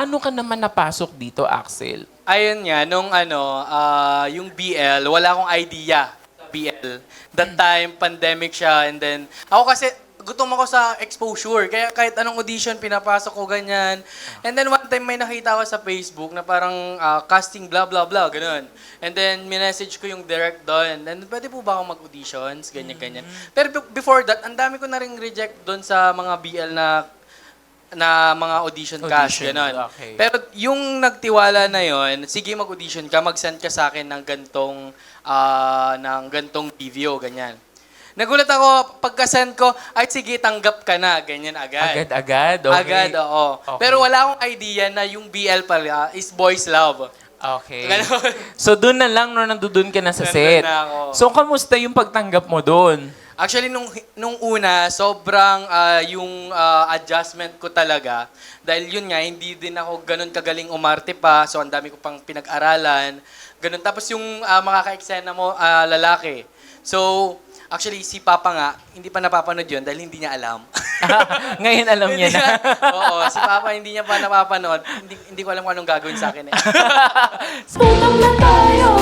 Ano ka naman napasok dito, Axel? Ayun nga, nung yung BL, wala akong idea sa BL. That time, pandemic siya, and then, ako kasi, gutom ako sa exposure. Kaya kahit anong audition, pinapasok ko ganyan. And then one time may nakita ako sa Facebook na parang casting blah blah blah, ganun. And then minessage ko yung direct doon. And pwede po ba akong mag-auditions? Ganyan, ganyan. Pero before that, ang dami ko na ring reject doon sa mga BL na mga audition cast, Audition, gano'n. okay. Pero yung nagtiwala na yon, sige mag-audition ka, mag-send ka sa akin ng gantong video, ganyan. Nagulat ako, pagka-send ko, ay sige, tanggap ka na, ganyan agad. Agad-agad? Okay. Agad, oo. Okay. Pero wala akong idea na yung BL pala is boys love. Okay. Ganon. So, doon na lang, no, nandun ka na sa Nandun set. na ako. So, kamusta yung pagtanggap mo doon? Actually, nung una, sobrang yung adjustment ko talaga. Dahil yun nga, hindi din ako ganun kagaling umarte pa. So, ang dami ko pang pinag-aralan. Ganun. Tapos yung mga ka-eksena mo, lalaki. So, actually, si Papa nga, hindi pa napapanood yun dahil hindi niya alam. Ngayon alam niya na. Oo, si Papa hindi niya pa napapanood. Hindi ko alam kung anong gagawin sa akin eh. Utang na tayo